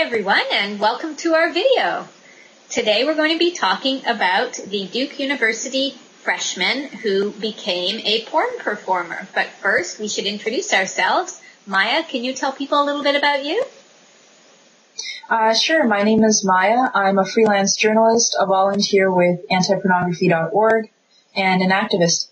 everyone, and welcome to our video. Today we're going to be talking about the Duke University freshman who became a porn performer. But first, we should introduce ourselves. Maya, can you tell people a little bit about you? Sure. My name is Maya. I'm a freelance journalist, a volunteer with anti-pornography.org, and an activist.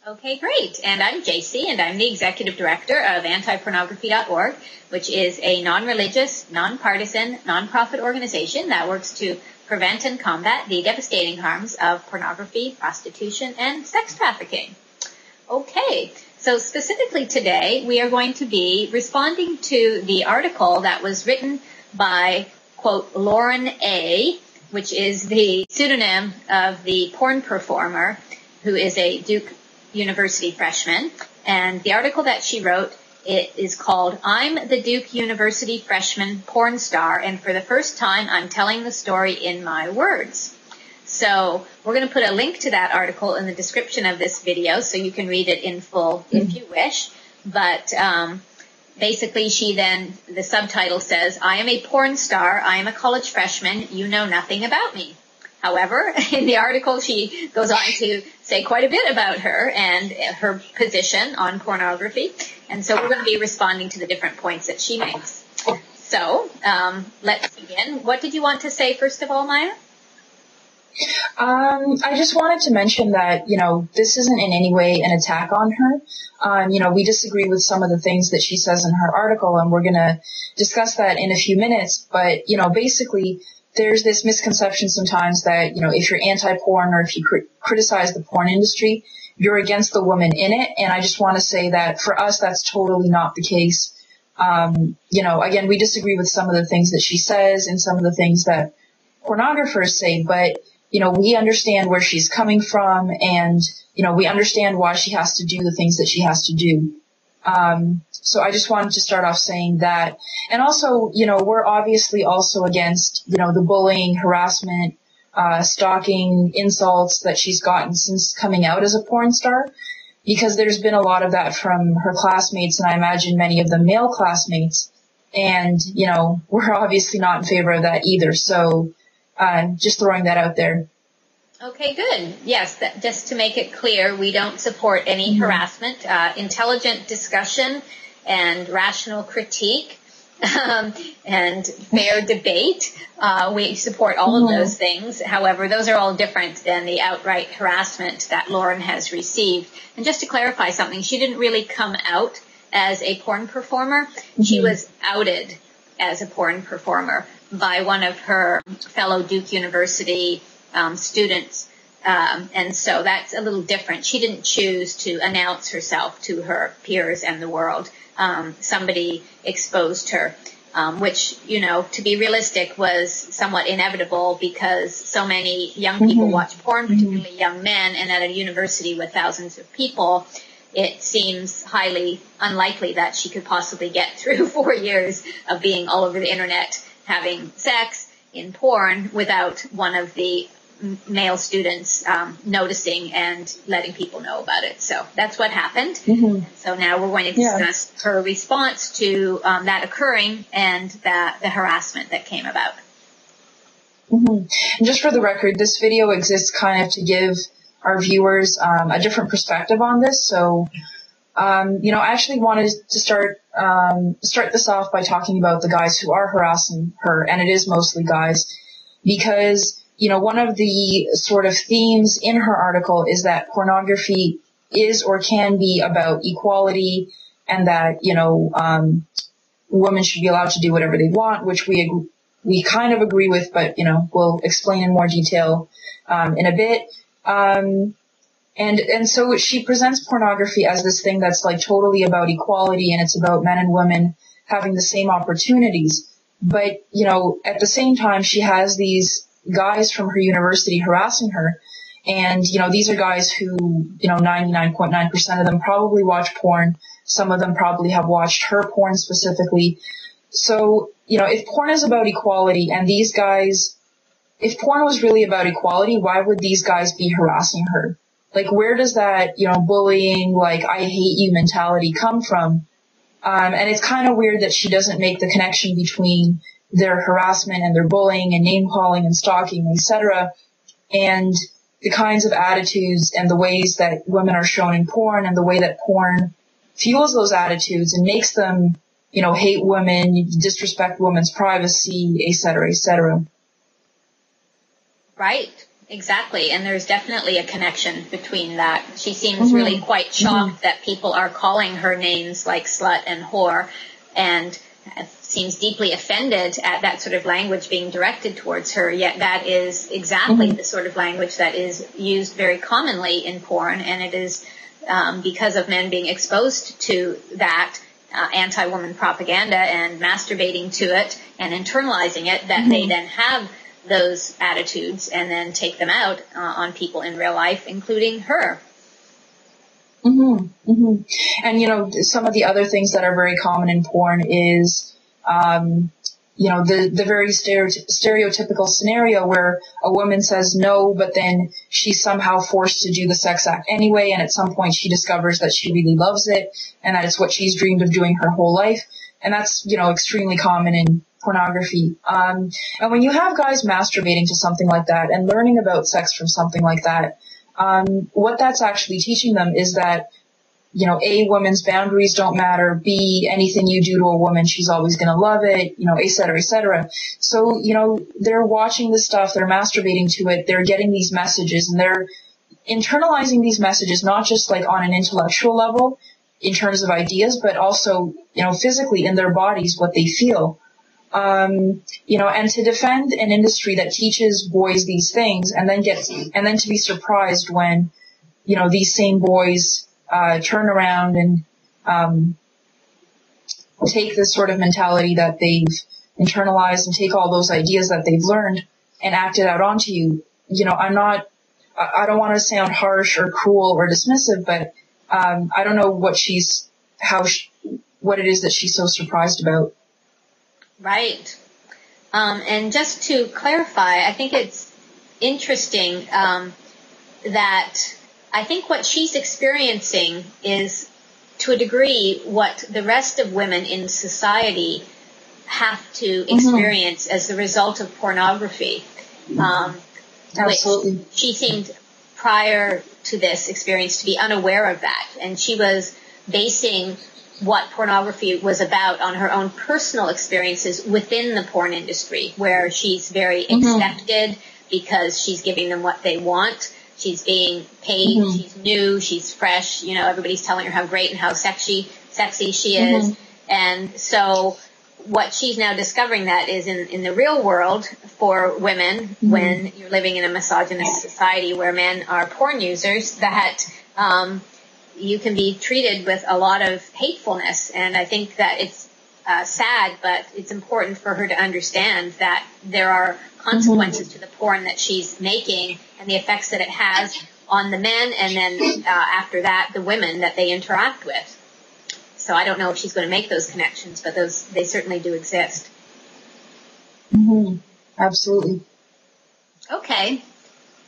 Okay, great. And I'm JC, and I'm the executive director of anti-pornography.org, which is a non-religious, non-partisan, non-profit organization that works to prevent and combat the devastating harms of pornography, prostitution, and sex trafficking. Okay, so specifically today, we are going to be responding to the article that was written by, quote, Lauren A., which is the pseudonym of the porn performer who is a Duke University freshman. And the article that she wrote, it is called, I'm the Duke University freshman porn star, and for the first time, I'm telling the story in my words. So we're going to put a link to that article in the description of this video so you can read it in full if you wish. But basically, the subtitle says, I am a porn star, I am a college freshman, you know nothing about me. However, in the article, she goes on to say quite a bit about her and her position on pornography. And so we're going to be responding to the different points that she makes. So let's begin. What did you want to say, first of all, Maya? I just wanted to mention that, this isn't in any way an attack on her. We disagree with some of the things that she says in her article, and we're going to discuss that in a few minutes. But, basically, there's this misconception sometimes that, if you're anti-porn or if you criticize the porn industry, you're against the woman in it. And I just want to say that for us, that's totally not the case. Again, we disagree with some of the things that she says and some of the things that pornographers say, but, we understand where she's coming from and, we understand why she has to do the things that she has to do. So I just wanted to start off saying that. And also, we're obviously also against, the bullying, harassment, stalking, insults that she's gotten since coming out as a porn star, because there's been a lot of that from her classmates, and I imagine many of them male classmates. And, we're obviously not in favor of that either. So, just throwing that out there. Okay, good. Yes, just to make it clear, we don't support any harassment, intelligent discussion and rational critique, and fair debate. We support all of those things. However, those are all different than the outright harassment that Lauren has received. And just to clarify something, she didn't really come out as a porn performer. She was outed as a porn performer by one of her fellow Duke University students. And so that's a little different. She didn't choose to announce herself to her peers and the world. Somebody exposed her, which, to be realistic, was somewhat inevitable because so many young people watch porn, particularly young men, and at a university with thousands of people, it seems highly unlikely that she could possibly get through 4 years of being all over the internet having sex in porn without one of the male students noticing and letting people know about it. So that's what happened. So now we're going to discuss her response to that occurring and the harassment that came about. And just for the record, this video exists kind of to give our viewers a different perspective on this. So, I actually wanted to start this off by talking about the guys who are harassing her, and it is mostly guys, because one of the sort of themes in her article is that pornography is or can be about equality, and that, women should be allowed to do whatever they want, which we kind of agree with, but, we'll explain in more detail in a bit. And so she presents pornography as this thing that's like totally about equality, and it's about men and women having the same opportunities. But, at the same time, she has these guys from her university harassing her. And, these are guys who, 99.9% of them probably watch porn. Some of them probably have watched her porn specifically. So, if porn is about equality and these guys, if porn was really about equality, why would these guys be harassing her? Like, where does that, bullying, like, I hate you mentality come from? And it's kind of weird that she doesn't make the connection between, their harassment and their bullying and name calling and stalking, etc. And the kinds of attitudes and the ways that women are shown in porn and the way that porn fuels those attitudes and makes them, hate women, disrespect women's privacy, etc., etc. Right. Exactly. And there's definitely a connection between that. She seems really quite shocked that people are calling her names like slut and whore, and seems deeply offended at that sort of language being directed towards her, yet that is exactly the sort of language that is used very commonly in porn, and it is because of men being exposed to that anti-woman propaganda and masturbating to it and internalizing it that they then have those attitudes and then take them out on people in real life, including her. And, some of the other things that are very common in porn is, the very stereotypical scenario where a woman says no, but then she's somehow forced to do the sex act anyway, and at some point she discovers that she really loves it and that it's what she's dreamed of doing her whole life. And that's, extremely common in pornography. And when you have guys masturbating to something like that and learning about sex from something like that, what that's actually teaching them is that, A, women's boundaries don't matter. B, anything you do to a woman, she's always going to love it, et cetera, et cetera. So, they're watching this stuff, they're masturbating to it, they're getting these messages, and they're internalizing these messages, not just like on an intellectual level in terms of ideas, but also, physically in their bodies, what they feel. And to defend an industry that teaches boys these things and then to be surprised when, these same boys, turn around and, take this sort of mentality that they've internalized and take all those ideas that they've learned and act it out onto you. I don't want to sound harsh or cruel or dismissive, but, I don't know what it is that she's so surprised about. Right. And just to clarify, I think it's interesting that I think what she's experiencing is, to a degree, what the rest of women in society have to experience as the result of pornography. Absolutely. Which she seemed, prior to this experience, to be unaware of that. And she was basing what pornography was about on her own personal experiences within the porn industry, where she's very accepted because she's giving them what they want. She's being paid. She's new. She's fresh. Everybody's telling her how great and how sexy she is. And so what she's now discovering that is in the real world for women, when you're living in a misogynist society where men are porn users, that, you can be treated with a lot of hatefulness. And I think that it's sad, but it's important for her to understand that there are consequences to the porn that she's making and the effects that it has on the men, and then after that, the women that they interact with. So I don't know if she's going to make those connections, but they certainly do exist. Absolutely. Okay.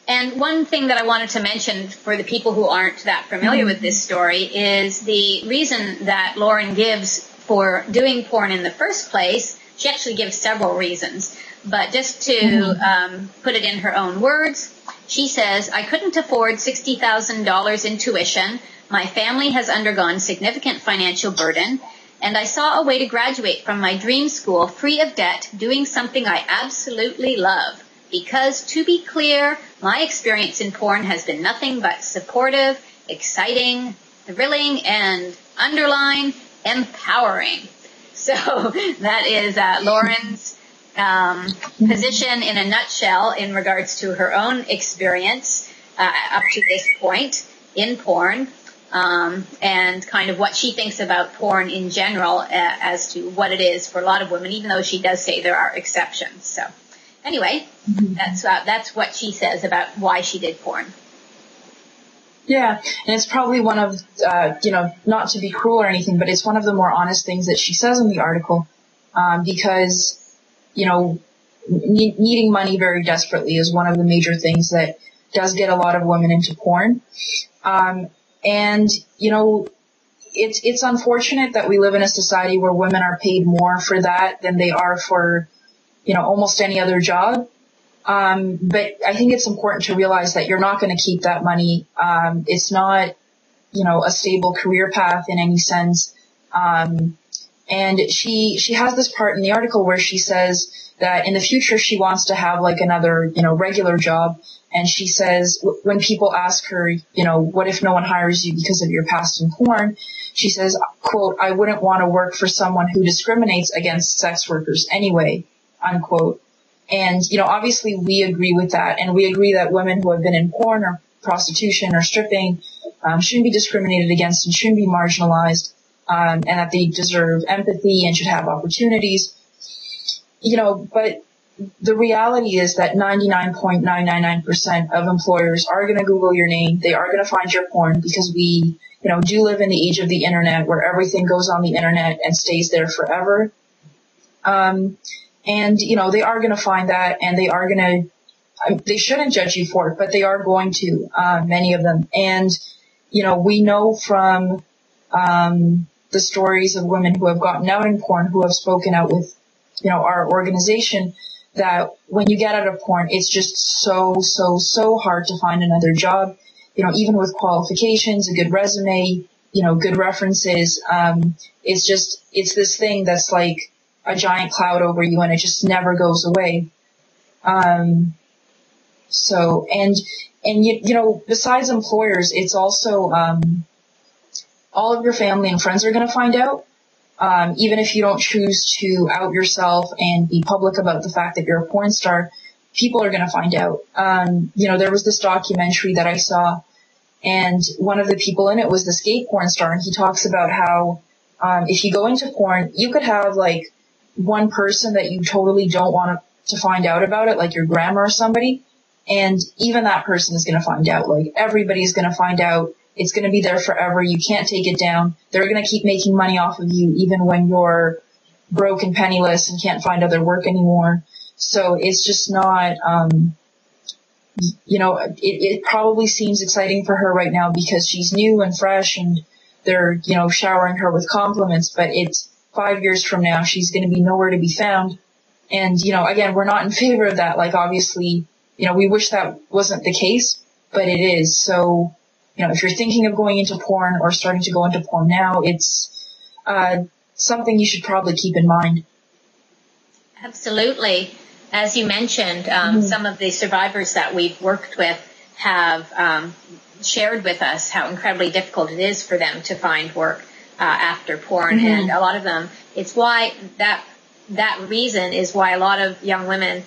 And one thing that I wanted to mention for the people who aren't that familiar with this story is the reason that Lauren gives for doing porn in the first place. She actually gives several reasons, but just to put it in her own words, she says, "I couldn't afford $60,000 in tuition. My family has undergone significant financial burden, and I saw a way to graduate from my dream school free of debt, doing something I absolutely love. Because, to be clear, my experience in porn has been nothing but supportive, exciting, thrilling, and, underline, empowering." So that is Lauren's position in a nutshell in regards to her own experience up to this point in porn, and kind of what she thinks about porn in general as to what it is for a lot of women, even though she does say there are exceptions. So anyway, that's what she says about why she did porn. Yeah, and it's probably one of, not to be cruel or anything, but it's one of the more honest things that she says in the article, because, needing money very desperately is one of the major things that does get a lot of women into porn. And, it's unfortunate that we live in a society where women are paid more for that than they are for, almost any other job. But I think it's important to realize that you're not going to keep that money. It's not, a stable career path in any sense. And she has this part in the article where she says that in the future she wants to have like another, regular job. And she says when people ask her, what if no one hires you because of your past in porn? She says, quote, I wouldn't want to work for someone who discriminates against sex workers anyway, unquote. And, obviously we agree with that. And we agree that women who have been in porn or prostitution or stripping, shouldn't be discriminated against and shouldn't be marginalized, and that they deserve empathy and should have opportunities. But the reality is that 99.999% of employers are going to Google your name. They are going to find your porn because we, do live in the age of the internet where everything goes on the internet and stays there forever. And, they are going to find that and they shouldn't judge you for it, but they are going to, many of them. And, we know from, the stories of women who have gotten out in porn, who have spoken out with, our organization, that when you get out of porn, it's just so hard to find another job, even with qualifications, a good resume, good references. It's this thing that's like a giant cloud over you and it just never goes away. Besides employers, it's also, all of your family and friends are going to find out. Even if you don't choose to out yourself and be public about the fact that you're a porn star, people are going to find out. There was this documentary that I saw, and one of the people in it was this gay porn star, and he talks about how, if you go into porn, you could have like one person that you totally don't want to find out about it, like your grandma or somebody, and even that person is going to find out. Like everybody's going to find out. It's going to be there forever. You can't take it down. They're going to keep making money off of you even when you're broke and penniless and can't find other work anymore. So it's just not, it probably seems exciting for her right now because she's new and fresh and they're, showering her with compliments, but it's 5 years from now, she's going to be nowhere to be found. And, again, we're not in favor of that. Like, obviously, we wish that wasn't the case, but it is. So, if you're thinking of going into porn or starting to go into porn now, it's something you should probably keep in mind. Absolutely. As you mentioned, some of the survivors that we've worked with have shared with us how incredibly difficult it is for them to find work after porn. And a lot of them, it's why that reason is why a lot of young women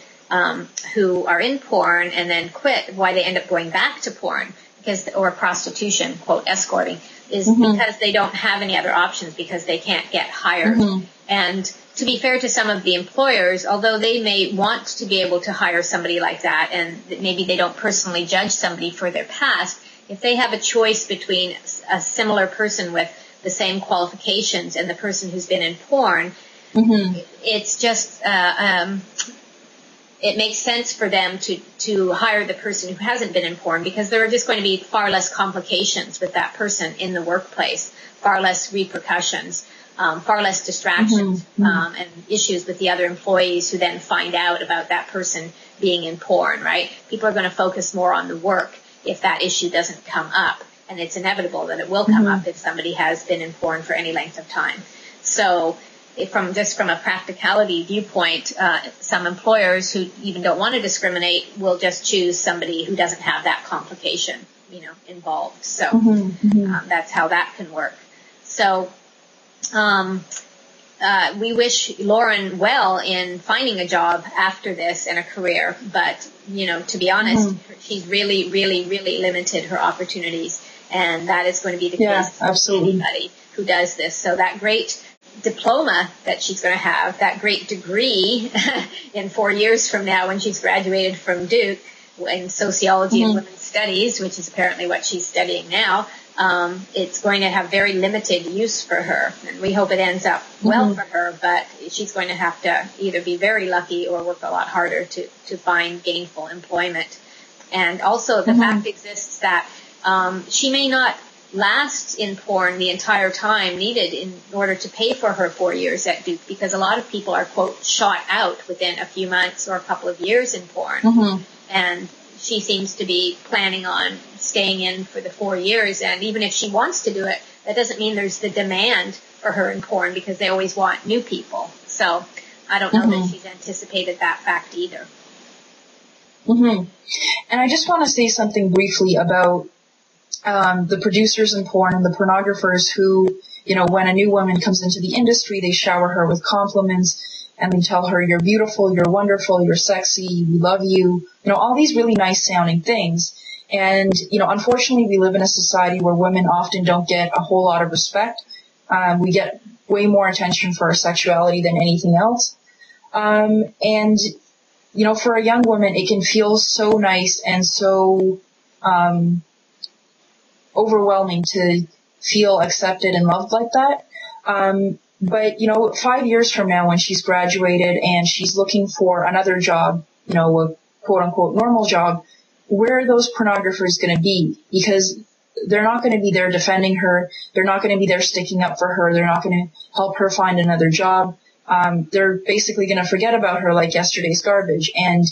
who are in porn and then quit, why they end up going back to porn. Or prostitution, quote, escorting, is because they don't have any other options because they can't get hired. And to be fair to some of the employers, although they may want to be able to hire somebody like that and maybe they don't personally judge somebody for their past, if they have a choice between a similar person with the same qualifications and the person who's been in porn, it's just it makes sense for them to hire the person who hasn't been in porn because there are just going to be far less complications with that person in the workplace, far less repercussions, far less distractions, and issues with the other employees who then find out about that person being in porn, right? People are going to focus more on the work if that issue doesn't come up. And it's inevitable that it will come up if somebody has been in porn for any length of time. So from a practicality viewpoint, some employers who even don't want to discriminate will just choose somebody who doesn't have that complication, involved. So that's how that can work. So we wish Lauren well in finding a job after this and a career, but to be honest, she's really, really, really limited her opportunities, and that is going to be the case for anybody who does this. So that great diploma that she's going to have, that great degree in 4 years from now when she's graduated from Duke in sociology and women's studies, which is apparently what she's studying now, it's going to have very limited use for her. And we hope it ends up well for her, but she's going to have to either be very lucky or work a lot harder to find gainful employment. And also the fact exists that she may not last in porn the entire time needed in order to pay for her 4 years at Duke, because a lot of people are, quote, shot out within a few months or a couple of years in porn. Mm-hmm. And she seems to be planning on staying in for the 4 years. And even if she wants to do it, that doesn't mean there's the demand for her in porn, because they always want new people. So I don't know mm-hmm. that she's anticipated that fact either. Mm-hmm. And I just want to say something briefly about the producers in porn and the pornographers who, when a new woman comes into the industry, they shower her with compliments and they tell her, you're beautiful, you're wonderful, you're sexy, we love you, all these really nice sounding things. And, unfortunately we live in a society where women often don't get a whole lot of respect. We get way more attention for our sexuality than anything else. And, for a young woman, it can feel so nice and so, overwhelming to feel accepted and loved like that. But 5 years from now, when she's graduated and she's looking for another job, a quote unquote normal job, where are those pornographers going to be? Because they're not going to be there defending her. They're not going to be there sticking up for her. They're not going to help her find another job. They're basically going to forget about her like yesterday's garbage. And,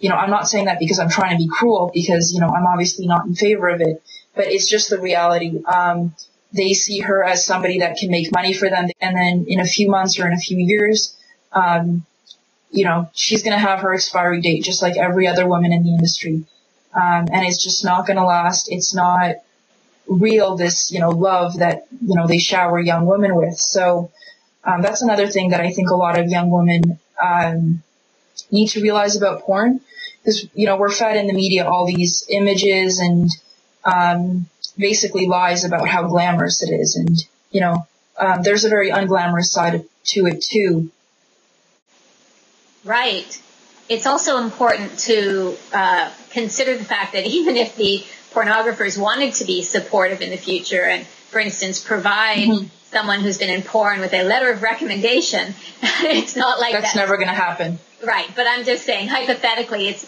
I'm not saying that because I'm trying to be cruel, because, I'm obviously not in favor of it, but it's just the reality. They see her as somebody that can make money for them. And then in a few months or in a few years, she's going to have her expiry date, just like every other woman in the industry. And it's just not going to last. It's not real, this, love that, they shower young women with. So, that's another thing that I think a lot of young women, need to realize about porn. Because, we're fed in the media all these images and, basically lies about how glamorous it is. And, there's a very unglamorous side to it too. Right. It's also important to, consider the fact that even if the pornographers wanted to be supportive in the future and, for instance, provide mm-hmm. someone who's been in porn with a letter of recommendation, it's not like that's never going to happen. Right, but I'm just saying, hypothetically, it's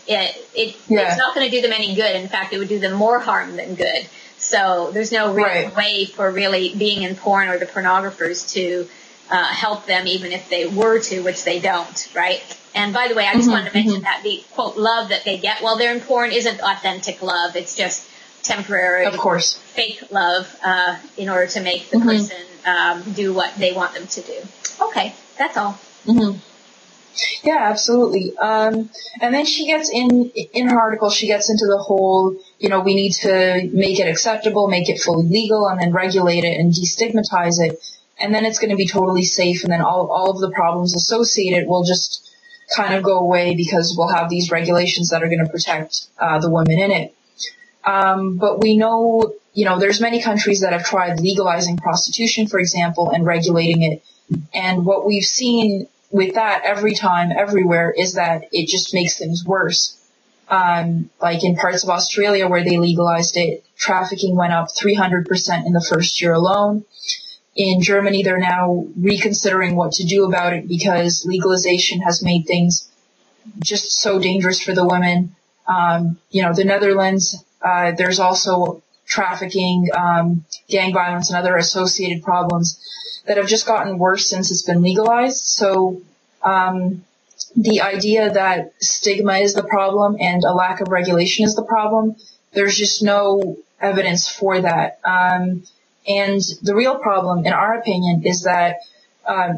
not going to do them any good. In fact, it would do them more harm than good. So there's no real way for really being in porn or the pornographers to help them, even if they were to, which they don't, right? And by the way, I just mm-hmm, wanted to mention mm-hmm. that the, quote, love that they get while they're in porn isn't authentic love. It's just temporary, of course, fake love in order to make the mm-hmm. person do what they want them to do. Okay, that's all. Mm-hmm. Yeah, absolutely. And then she gets in her article, she gets into the whole, we need to make it acceptable, make it fully legal, and then regulate it and destigmatize it. And then it's going to be totally safe. And then all of the problems associated will just kind of go away because we'll have these regulations that are going to protect, the women in it. But we know, there's many countries that have tried legalizing prostitution, for example, and regulating it. And what we've seen with that every time, everywhere, is that it just makes things worse. Like in parts of Australia where they legalized it, trafficking went up 300% in the first year alone. In Germany, they're now reconsidering what to do about it because legalization has made things just so dangerous for the women. The Netherlands, there's also trafficking, gang violence, and other associated problems that have just gotten worse since it's been legalized. So, the idea that stigma is the problem and a lack of regulation is the problem, there's just no evidence for that. And the real problem, in our opinion, is that,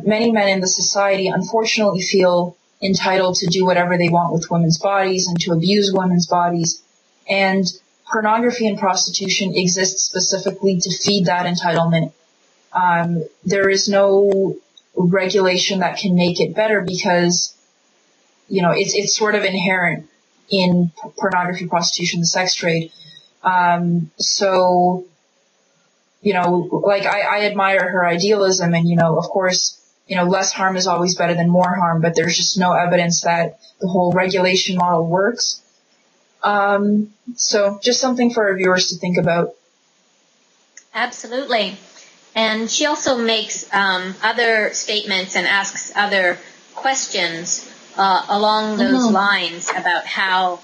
many men in the society unfortunately feel entitled to do whatever they want with women's bodies and to abuse women's bodies. And pornography and prostitution exist specifically to feed that entitlement. There is no regulation that can make it better because, it's sort of inherent in pornography, prostitution, the sex trade. So, I admire her idealism and, of course, less harm is always better than more harm, but there's just no evidence that the whole regulation model works. So just something for our viewers to think about. Absolutely. And she also makes other statements and asks other questions along those mm-hmm. lines about how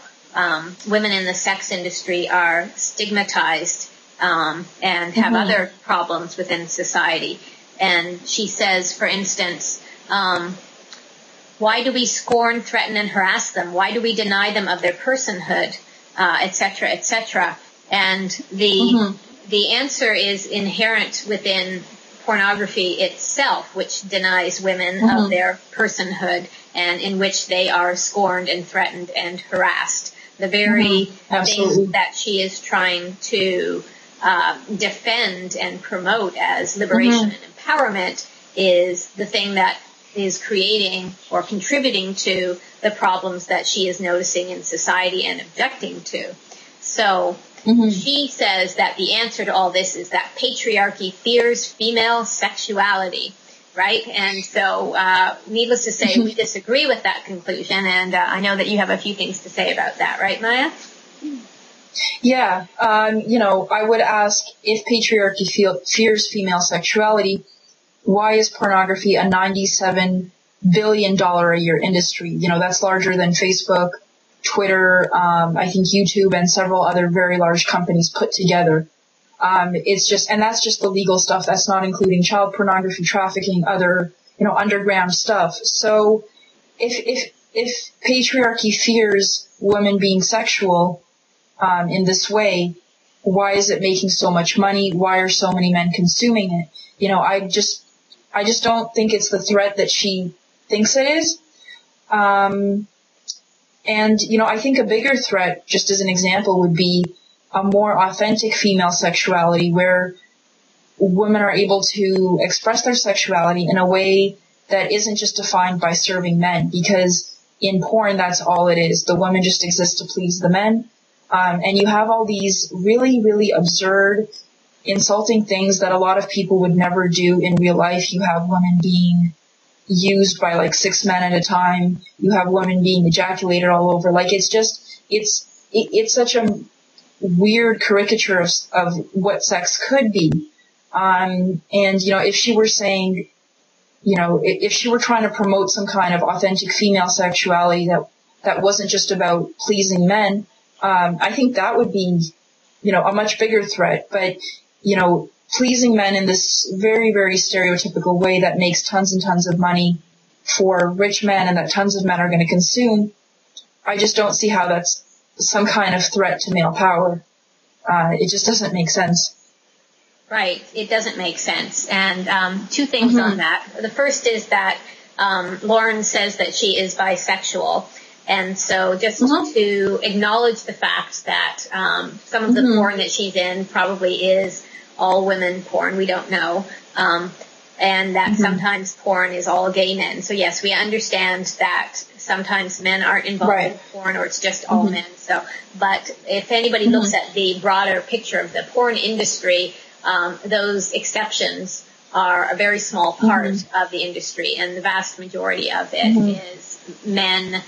women in the sex industry are stigmatized and have other problems within society. And she says, for instance, why do we scorn, threaten, and harass them? Why do we deny them of their personhood, et cetera, et cetera? And the answer is inherent within pornography itself, which denies women of their personhood and in which they are scorned and threatened and harassed. The very thing that she is trying to defend and promote as liberation and empowerment is the thing that is creating or contributing to the problems that she is noticing in society and objecting to. So she says that the answer to all this is that patriarchy fears female sexuality, right? And so, needless to say, we disagree with that conclusion, and I know that you have a few things to say about that, right, Maya? Yeah, I would ask, if patriarchy fears female sexuality, why is pornography a $97 billion a year industry? That's larger than Facebook, Twitter, I think YouTube, and several other very large companies put together. And that's just the legal stuff. That's not including child pornography, trafficking, other, underground stuff. So if patriarchy fears women being sexual, in this way, why is it making so much money? Why are so many men consuming it? I just don't think it's the threat that she thinks it is. And, I think a bigger threat, just as an example, would be a more authentic female sexuality where women are able to express their sexuality in a way that isn't just defined by serving men, because in porn, that's all it is. The women just exist to please the men. And you have all these really, really absurd, insulting things that a lot of people would never do in real life. You have women being used by like 6 men at a time. You have women being ejaculated all over. Like, it's such a weird caricature of what sex could be. And, if she were saying, if she were trying to promote some kind of authentic female sexuality that wasn't just about pleasing men, I think that would be, a much bigger threat. But, pleasing men in this very, very stereotypical way that makes tons and tons of money for rich men and that tons of men are going to consume, I just don't see how that's some kind of threat to male power. It just doesn't make sense. Right. It doesn't make sense. And two things on that. The first is that Lauren says that she is bisexual. And so just to acknowledge the fact that some of the porn that she's in probably is all women porn, we don't know, and that sometimes porn is all gay men. So yes, we understand that sometimes men aren't involved in porn, or it's just all men. So, but if anybody looks at the broader picture of the porn industry, those exceptions are a very small part of the industry, and the vast majority of it is men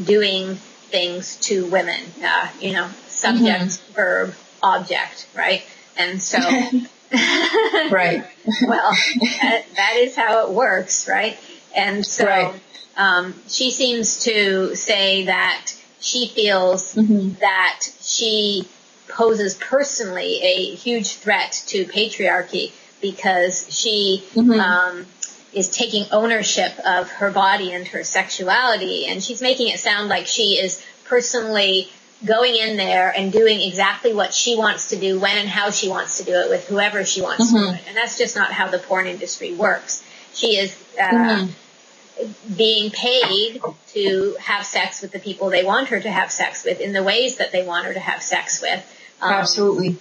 doing things to women, subject, verb, object, right? And so, right. Well, that is how it works, right? And so, she seems to say that she feels that she poses personally a huge threat to patriarchy because she, is taking ownership of her body and her sexuality, and she's making it sound like she is personally going in there and doing exactly what she wants to do, when and how she wants to do it, with whoever she wants to do it. And that's just not how the porn industry works. She is being paid to have sex with the people they want her to have sex with in the ways that they want her to have sex with. Absolutely.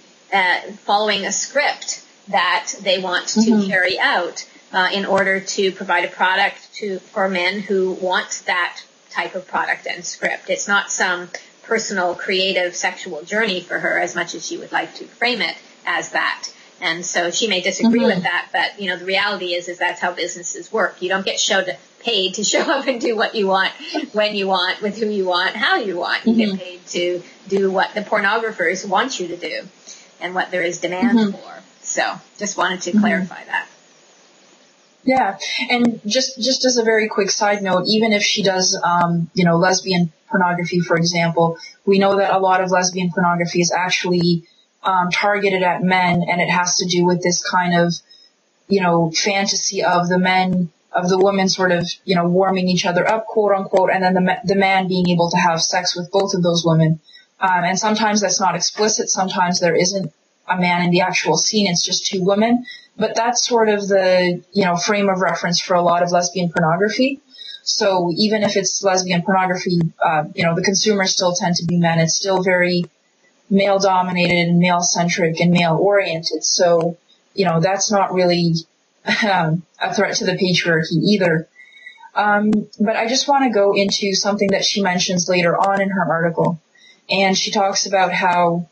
Following a script that they want to carry out in order to provide a product for men who want that type of product and script. It's not some personal, creative, sexual journey for her as much as she would like to frame it as that. And so she may disagree with that, but, the reality is that's how businesses work. You don't get paid to show up and do what you want, when you want, with who you want, how you want. You get paid to do what the pornographers want you to do and what there is demand for. So just wanted to clarify that. Yeah, and just as a very quick side note, even if she does, lesbian pornography, for example, we know that a lot of lesbian pornography is actually targeted at men, and it has to do with this kind of, fantasy of the women sort of, warming each other up, quote unquote, and then the man being able to have sex with both of those women. And sometimes that's not explicit. Sometimes there isn't a man in the actual scene. It's just two women. But that's sort of the, frame of reference for a lot of lesbian pornography. So even if it's lesbian pornography, the consumers still tend to be men. It's still very male dominated and male centric and male oriented. So, that's not really a threat to the patriarchy either. But I just want to go into something that she mentions later on in her article. And she talks about how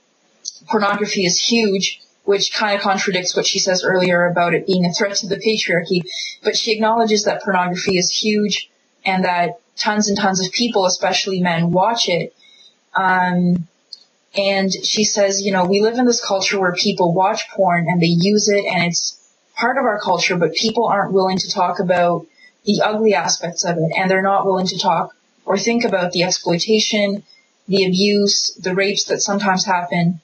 pornography is huge, which kind of contradicts what she says earlier about it being a threat to the patriarchy. But she acknowledges that pornography is huge and that tons and tons of people, especially men, watch it. And she says, we live in this culture where people watch porn and they use it and it's part of our culture, but people aren't willing to talk about the ugly aspects of it, and they're not willing to talk or think about the exploitation, the abuse, the rapes that sometimes happen.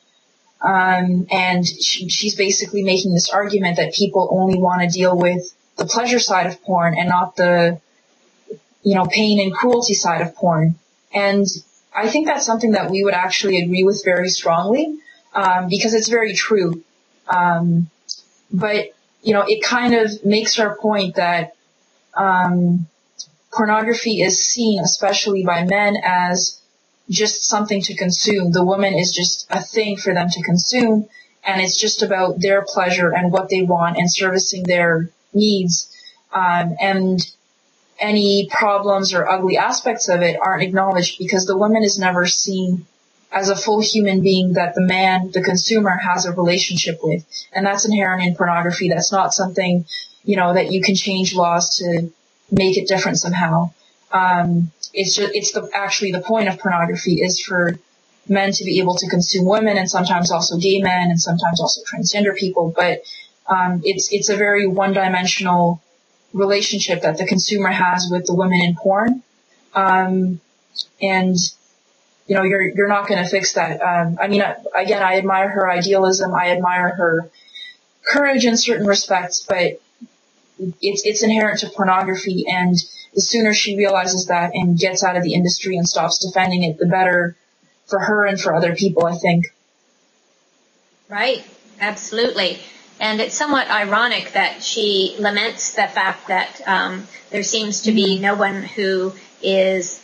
And she's basically making this argument that people only want to deal with the pleasure side of porn and not the, pain and cruelty side of porn. And I think that's something that we would actually agree with very strongly, because it's very true. But, it kind of makes her point that, pornography is seen, especially by men, as just something to consume. The woman is just a thing for them to consume, and it's just about their pleasure and what they want and servicing their needs. And any problems or ugly aspects of it aren't acknowledged because the woman is never seen as a full human being that the man, the consumer, has a relationship with. And that's inherent in pornography. That's not something, that you can change laws to make it different somehow. Actually the point of pornography is for men to be able to consume women, and sometimes also gay men, and sometimes also transgender people. But, it's a very one-dimensional relationship that the consumer has with the women in porn. And, you're not going to fix that. Again, I admire her idealism. I admire her courage in certain respects, but it's inherent to pornography. And the sooner she realizes that and gets out of the industry and stops defending it, the better for her and for other people, I think. Right. Absolutely. And it's somewhat ironic that she laments the fact that there seems to be no one who is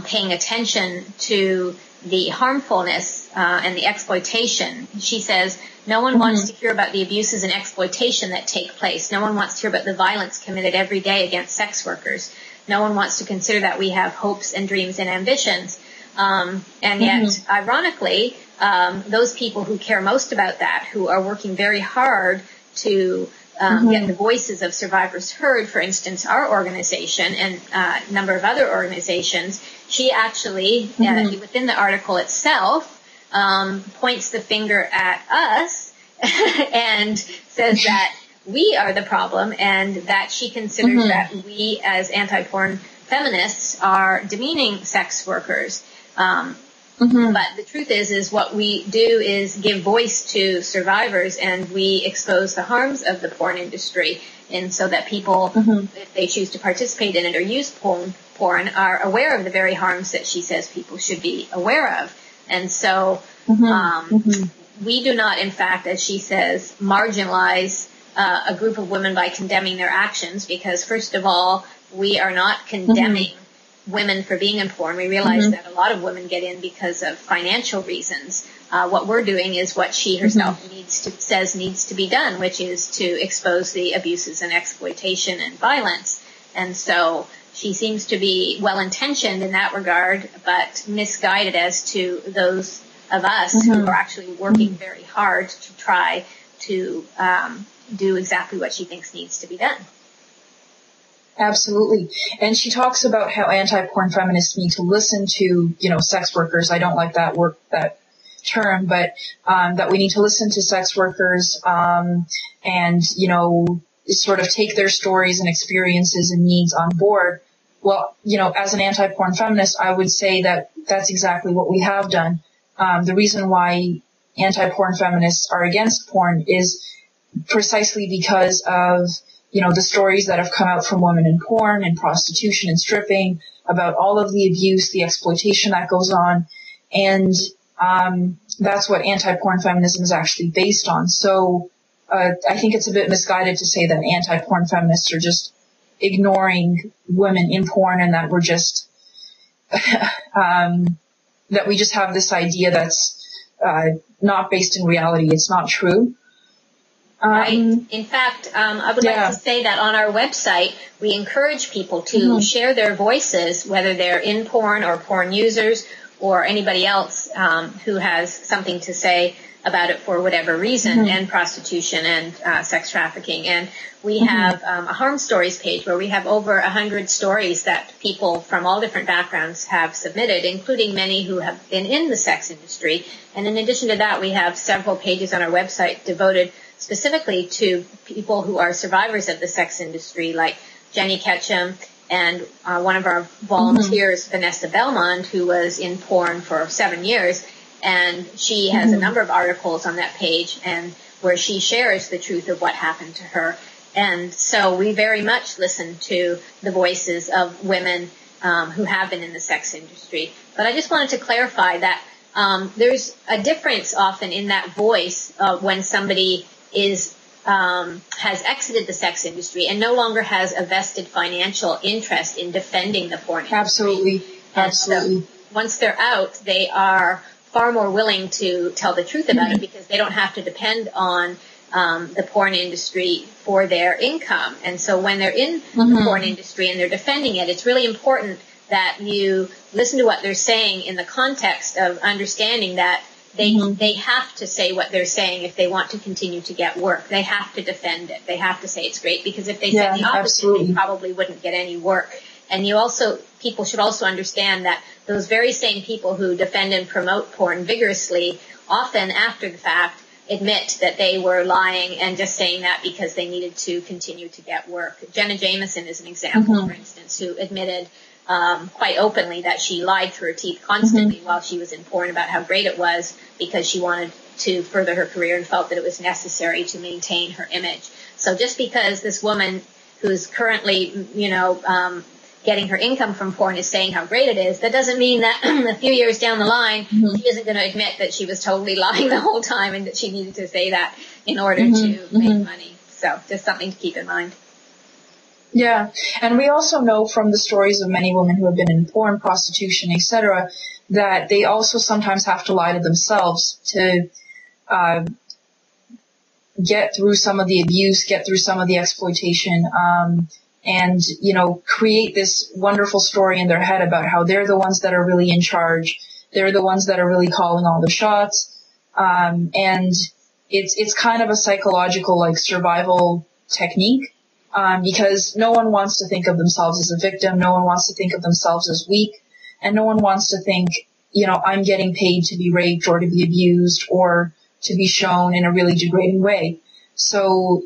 paying attention to the harmfulness and the exploitation. She says no one wants to hear about the abuses and exploitation that take place. No one wants to hear about the violence committed every day against sex workers. No one wants to consider that we have hopes and dreams and ambitions. And yet, ironically, those people who care most about that, who are working very hard to get the voices of survivors heard, for instance, our organization and a number of other organizations, she actually, within the article itself, points the finger at us and says that we are the problem, and that she considers that we as anti-porn feminists are demeaning sex workers. But the truth is what we do is give voice to survivors, and we expose the harms of the porn industry, and so that people, if they choose to participate in it or use porn, are aware of the very harms that she says people should be aware of. And so we do not, in fact, as she says, marginalize a group of women by condemning their actions, because, first of all, we are not condemning women for being in porn. We realize that a lot of women get in because of financial reasons. What we're doing is what she herself says needs to be done, which is to expose the abuses and exploitation and violence. And so she seems to be well-intentioned in that regard, but misguided as to those of us who are actually working very hard to try to do exactly what she thinks needs to be done. Absolutely. And she talks about how anti-porn feminists need to listen to, sex workers. I don't like that term, but that we need to listen to sex workers and, sort of take their stories and experiences and needs on board. Well, as an anti-porn feminist, I would say that that's exactly what we have done. The reason why anti-porn feminists are against porn is precisely because of, the stories that have come out from women in porn and prostitution and stripping, about all of the abuse, the exploitation that goes on. And that's what anti-porn feminism is actually based on. So I think it's a bit misguided to say that anti-porn feminists are just ignoring women in porn and that we're just that we just have this idea that's not based in reality. It's not true. Right. In fact, I would like to say that on our website, we encourage people to share their voices, whether they're in porn or porn users or anybody else who has something to say about it for whatever reason, and prostitution and sex trafficking. And we have a harm stories page where we have over 100 stories that people from all different backgrounds have submitted, including many who have been in the sex industry. And in addition to that, we have several pages on our website devoted specifically to people who are survivors of the sex industry, like Jenny Ketchum and one of our volunteers, Vanessa Belmont, who was in porn for 7 years. And she has a number of articles on that page and where she shares the truth of what happened to her. And so we very much listen to the voices of women who have been in the sex industry. But I just wanted to clarify that there's a difference often in that voice when somebody has exited the sex industry and no longer has a vested financial interest in defending the porn industry. Absolutely. So once they're out, they are far more willing to tell the truth about it because they don't have to depend on the porn industry for their income. And so when they're in the porn industry and they're defending it, it's really important that you listen to what they're saying in the context of understanding that they have to say what they're saying if they want to continue to get work. They have to defend it. They have to say it's great, because if they said the opposite, they probably wouldn't get any work. And people should also understand that those very same people who defend and promote porn vigorously, often after the fact, admit that they were lying and just saying that because they needed to continue to get work. Jenna Jameson is an example, for instance, who admitted quite openly that she lied through her teeth constantly while she was in porn about how great it was because she wanted to further her career and felt that it was necessary to maintain her image. So just because this woman who's currently, getting her income from porn is saying how great it is, that doesn't mean that a few years down the line, she isn't going to admit that she was totally lying the whole time and that she needed to say that in order to make money. So just something to keep in mind. Yeah, and we also know from the stories of many women who have been in porn, prostitution, etc., that they also sometimes have to lie to themselves to get through some of the abuse, get through some of the exploitation, and, create this wonderful story in their head about how they're the ones that are really in charge. They're the ones that are really calling all the shots. And it's kind of a psychological, survival technique. Because no one wants to think of themselves as a victim. No one wants to think of themselves as weak. And no one wants to think, I'm getting paid to be raped or to be abused or to be shown in a really degrading way. So,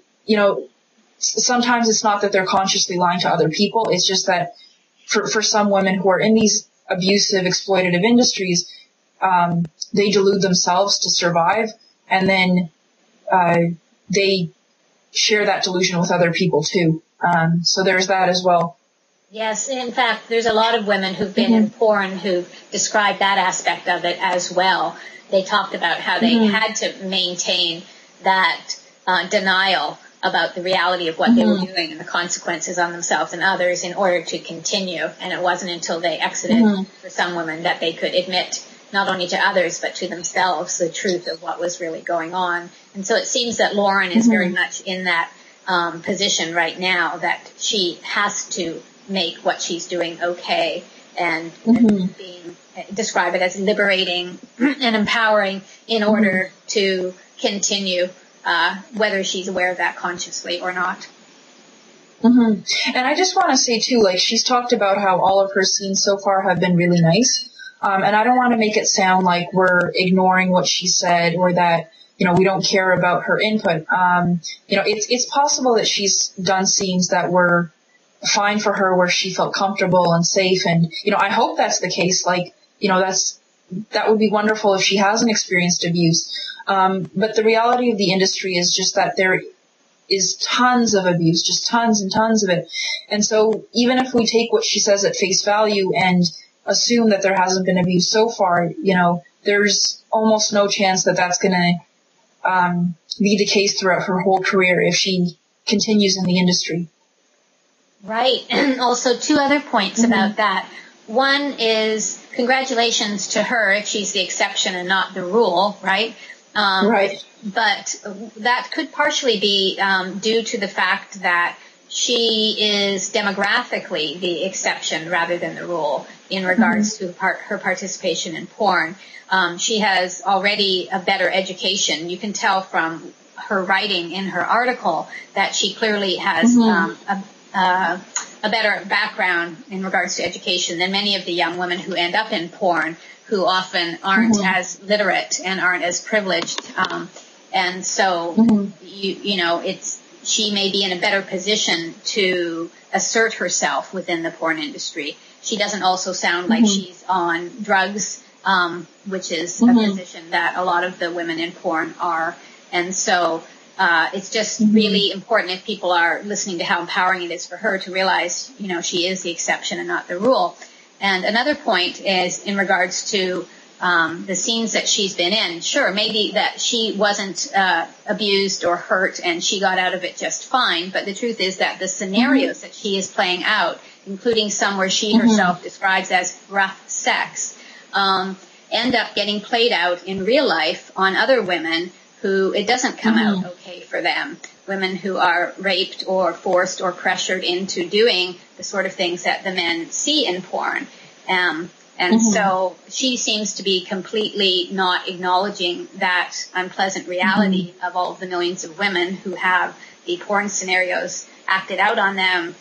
sometimes it's not that they're consciously lying to other people. It's just that for some women who are in these abusive, exploitative industries, they delude themselves to survive, and then they share that delusion with other people too. So there's that as well. Yes, in fact, there's a lot of women who've been in porn who've described that aspect of it as well. They talked about how they had to maintain that denial about the reality of what they were doing and the consequences on themselves and others in order to continue. And it wasn't until they exited, for some women, that they could admit not only to others but to themselves the truth of what was really going on. And so it seems that Lauren is very much in that position right now, that she has to make what she's doing okay and describe it as liberating and empowering in order to continue, whether she's aware of that consciously or not. And I just want to say too, she's talked about how all of her scenes so far have been really nice. And I don't want to make it sound like we're ignoring what she said or that, we don't care about her input. It's possible that she's done scenes that were fine for her where she felt comfortable and safe. And, I hope that's the case. That would be wonderful if she hasn't experienced abuse. But the reality of the industry is just that there is tons of abuse, just tons and tons of it. And so even if we take what she says at face value and assume that there hasn't been abuse so far, there's almost no chance that that's going to be the case throughout her whole career if she continues in the industry. Right. And also two other points about that. One is congratulations to her if she's the exception and not the rule, right? Right. But that could partially be due to the fact that she is demographically the exception rather than the rule in regards to her participation in porn. She has already a better education. You can tell from her writing in her article that she clearly has a better background in regards to education than many of the young women who end up in porn, who often aren't as literate and aren't as privileged. And so, she may be in a better position to assert herself within the porn industry. She doesn't also sound like she's on drugs, which is a position that a lot of the women in porn are. And so, it's just really important if people are listening to how empowering it is for her to realize, she is the exception and not the rule. And another point is in regards to the scenes that she's been in. Sure, maybe that she wasn't abused or hurt and she got out of it just fine, but the truth is that the scenarios that she is playing out, including some where she herself describes as rough sex, end up getting played out in real life on other women who it doesn't come out okay for them. Women who are raped or forced or pressured into doing the sort of things that the men see in porn. And so she seems to be completely not acknowledging that unpleasant reality of all of the millions of women who have the porn scenarios acted out on them,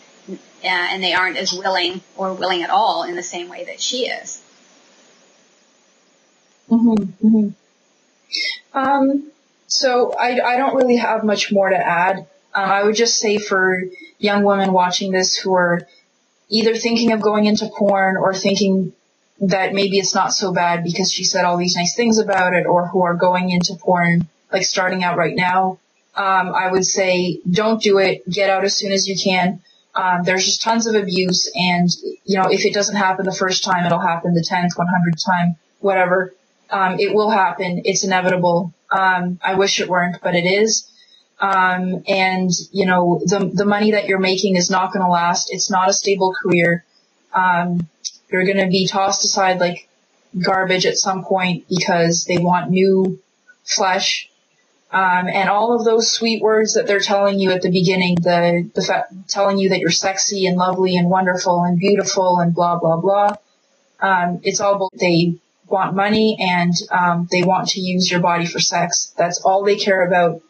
and they aren't as willing or willing at all in the same way that she is. So I don't really have much more to add. I would just say for young women watching this who are either thinking of going into porn or thinking that maybe it's not so bad because she said all these nice things about it, or who are going into porn, like starting out right now, I would say don't do it. Get out as soon as you can. There's just tons of abuse, and, if it doesn't happen the first time, it'll happen the 10th, 100th time, whatever. It will happen. It's inevitable. I wish it weren't, but it is. And, the money that you're making is not going to last. It's not a stable career. You're going to be tossed aside like garbage at some point because they want new flesh. And all of those sweet words that they're telling you at the beginning, telling you that you're sexy and lovely and wonderful and beautiful and blah, blah, blah. It's all they want money and, they want to use your body for sex. That's all they care about.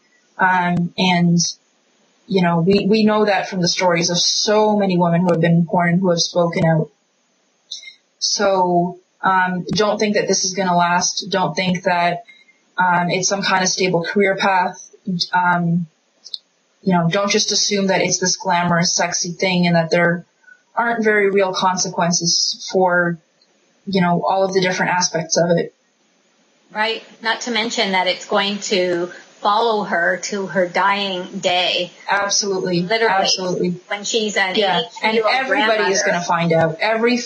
We know that from the stories of so many women who have been in porn and who have spoken out. So, don't think that this is going to last. Don't think that, it's some kind of stable career path. Don't just assume that it's this glamorous, sexy thing and that there aren't very real consequences for, all of the different aspects of it. Right. Not to mention that it's going to follow her to her dying day. Absolutely. Literally. Absolutely. When she's an and everybody is going to find out. Every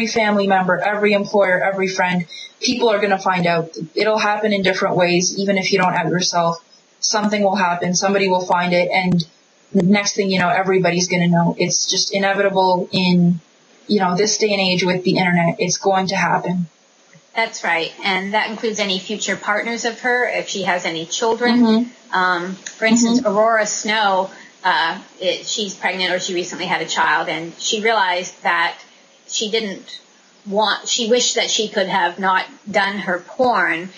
family member, every employer, every friend, people are going to find out. It'll happen in different ways, even if you don't have it yourself. Something will happen. Somebody will find it. And the next thing you know, everybody's going to know. It's just inevitable in, this day and age with the internet. It's going to happen. That's right. And that includes any future partners of her, if she has any children. For instance, Aurora Snow, she's pregnant or she recently had a child, and she realized that she wished that she could have not done her porn,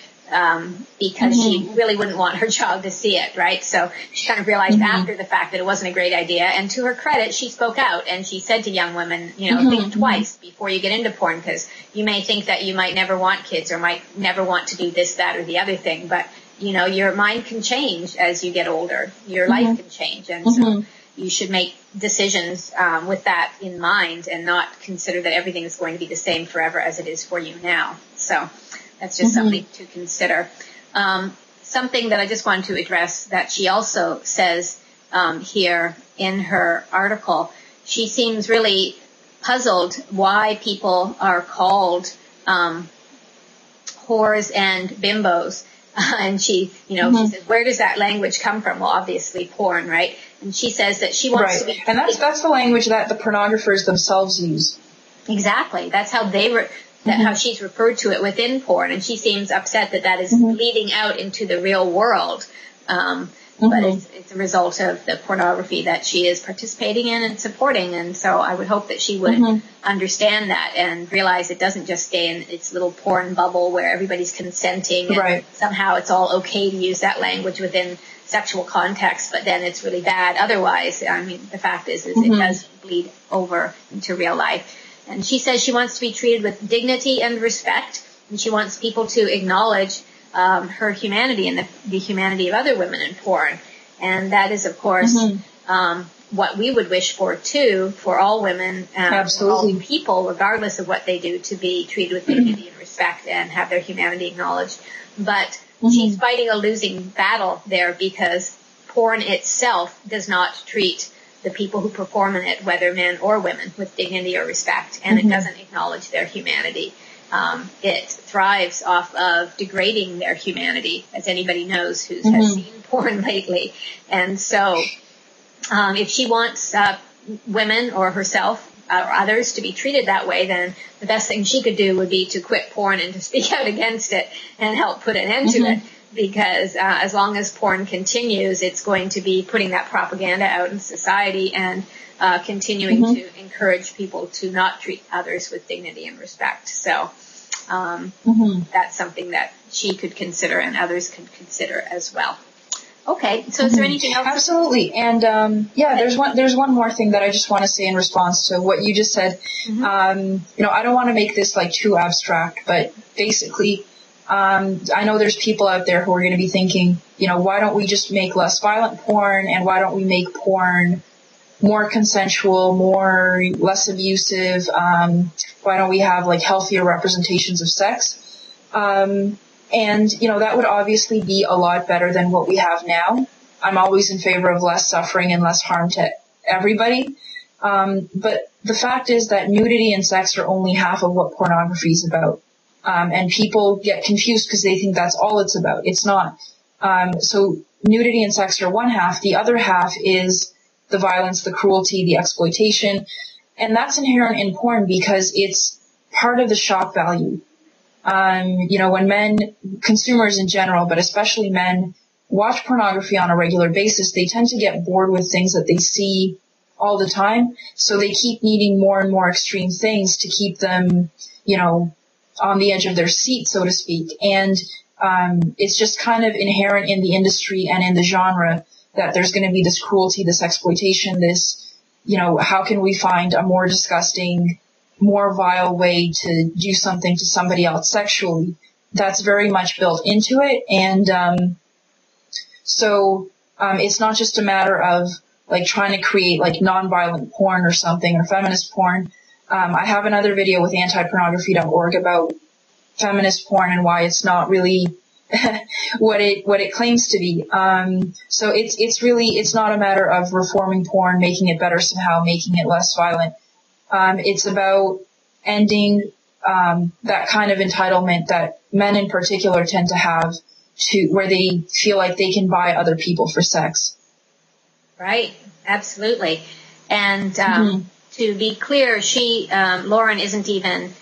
because she really wouldn't want her child to see it, right? So she kind of realized after the fact that it wasn't a great idea. And to her credit, she spoke out and she said to young women, think twice before you get into porn, because you may think that you might never want kids or might never want to do this, that, or the other thing. But, your mind can change as you get older. Your life can change. And so you should make decisions with that in mind and not consider that everything is going to be the same forever as it is for you now. So that's just something to consider. something that I just wanted to address that she also says here in her article. She seems really puzzled why people are called whores and bimbos. And she says, where does that language come from? Well, obviously porn, right? And she says that she wants to be... And that's the language that the pornographers themselves use. Exactly. That's how how she's referred to it within porn. And she seems upset that is bleeding out into the real world. But it's a result of the pornography that she is participating in and supporting. And so I would hope that she would understand that and realize it doesn't just stay in its little porn bubble where everybody's consenting and somehow it's all okay to use that language within sexual context, but then it's really bad otherwise. I mean, the fact is it does bleed over into real life. And she says she wants to be treated with dignity and respect, and she wants people to acknowledge her humanity and the humanity of other women in porn. And that is, of course, what we would wish for, too, for all women, for all people, regardless of what they do, to be treated with dignity and respect and have their humanity acknowledged. But she's fighting a losing battle there because porn itself does not treat the people who perform in it, whether men or women, with dignity or respect, and it doesn't acknowledge their humanity. It thrives off of degrading their humanity, as anybody knows who has seen porn lately. And so if she wants women or herself or others to be treated that way, then the best thing she could do would be to quit porn and to speak out against it and help put an end to it. Because as long as porn continues, it's going to be putting that propaganda out in society and continuing to encourage people to not treat others with dignity and respect. So that's something that she could consider and others could consider as well. Okay, so is there anything else? Absolutely. And there's one more thing that I just want to say in response to what you just said. I don't want to make this like too abstract, but basically I know there's people out there who are going to be thinking, why don't we just make less violent porn, and why don't we make porn more consensual, less abusive? Why don't we have like healthier representations of sex? And that would obviously be a lot better than what we have now. I'm always in favor of less suffering and less harm to everybody. But the fact is that nudity and sex are only half of what pornography is about. And people get confused because they think that's all it's about. It's not. So nudity and sex are one half. The other half is the violence, the cruelty, the exploitation. And that's inherent in porn because it's part of the shock value. When men, consumers in general, but especially men, watch pornography on a regular basis, they tend to get bored with things that they see all the time. So they keep needing more and more extreme things to keep them, on the edge of their seat, so to speak. And it's just kind of inherent in the industry and in the genre that there's going to be this cruelty, this exploitation, this, how can we find a more disgusting, more vile way to do something to somebody else sexually? That's very much built into it. And so it's not just a matter of like trying to create like nonviolent porn or something, or feminist porn. I have another video with AntiPornography.org about feminist porn and why it's not really what it claims to be. So it's not a matter of reforming porn, making it better somehow, making it less violent. It's about ending that kind of entitlement that men in particular tend to have, to where they feel like they can buy other people for sex. Right, absolutely. And to be clear, Lauren isn't even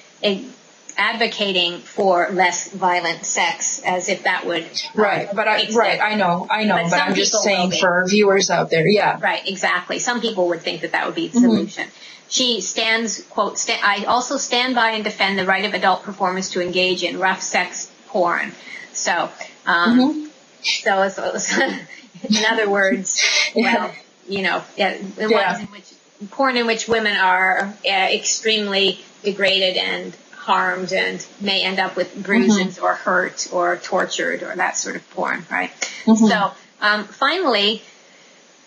advocating for less violent sex, as if that would I know, but I'm just saying for our viewers out there, right, exactly. Some people would think that would be the solution. She stands, quote, I also stand by and defend the right of adult performers to engage in rough sex porn. So, so in other words, well, porn in which women are extremely degraded and harmed and may end up with bruises or hurt or tortured or that sort of porn, right? So, finally,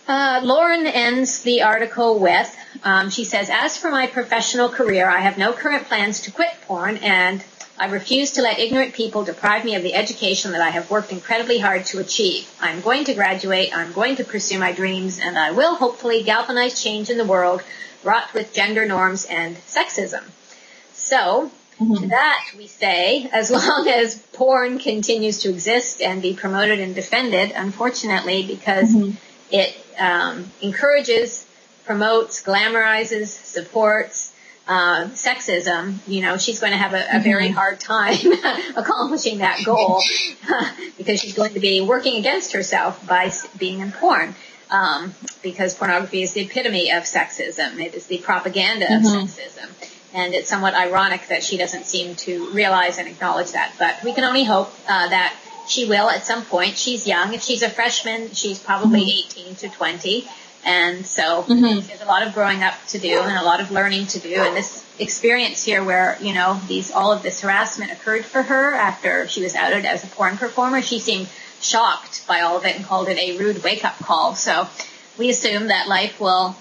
Lauren ends the article with, she says, as for my professional career, I have no current plans to quit porn, and I refuse to let ignorant people deprive me of the education that I have worked incredibly hard to achieve. I'm going to graduate, I'm going to pursue my dreams, and I will hopefully galvanize change in the world wrought with gender norms and sexism. So, to that we say, as long as porn continues to exist and be promoted and defended, unfortunately, because it encourages, promotes, glamorizes, supports sexism, you know, she's going to have a very hard time accomplishing that goal because she's going to be working against herself by being in porn. Because pornography is the epitome of sexism. It is the propaganda of sexism. And it's somewhat ironic that she doesn't seem to realize and acknowledge that. But we can only hope that she will at some point. She's young. If she's a freshman, she's probably 18 to 20. And so there's a lot of growing up to do and a lot of learning to do. And this experience here where, you know, all of this harassment occurred for her after she was outed as a porn performer, she seemed shocked by all of it and called it a rude wake-up call. So we assume that life will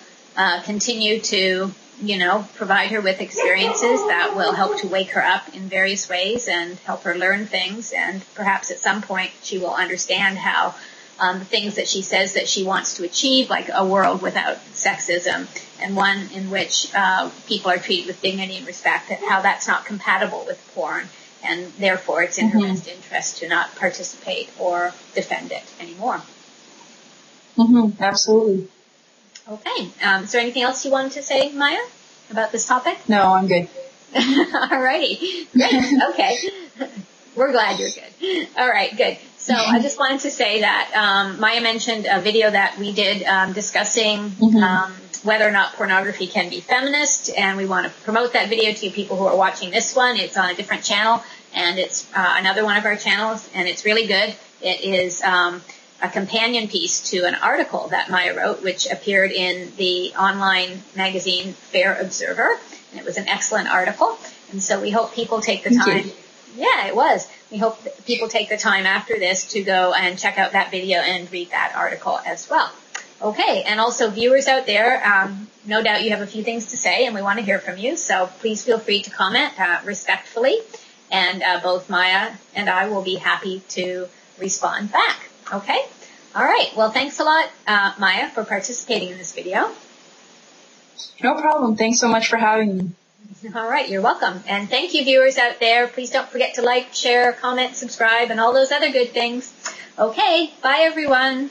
continue to, you know, provide her with experiences that will help to wake her up in various ways and help her learn things. And perhaps at some point she will understand how the things that she says that she wants to achieve, like a world without sexism and one in which people are treated with dignity and respect, how that's not compatible with porn. And therefore it's in her best interest to not participate or defend it anymore. Absolutely. Okay. Is there anything else you wanted to say, Maya, about this topic? No, I'm good. Alrighty. Great. Okay. We're glad you're good. All right, good. So I just wanted to say that Maya mentioned a video that we did discussing whether or not pornography can be feminist, and we want to promote that video to you people who are watching this one. It's on a different channel, and it's another one of our channels, and it's really good. It is a companion piece to an article that Maya wrote, which appeared in the online magazine Fair Observer, and it was an excellent article. And so we hope people take the time. Yeah, it was. We hope that people take the time after this to go and check out that video and read that article as well. Okay, and also viewers out there, no doubt you have a few things to say, and we want to hear from you. So please feel free to comment respectfully, and both Maya and I will be happy to respond back. Okay? All right. Well, thanks a lot, Maya, for participating in this video. No problem. Thanks so much for having me. All right. You're welcome. And thank you, viewers out there. Please don't forget to like, share, comment, subscribe, and all those other good things. Okay. Bye, everyone.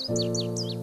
you.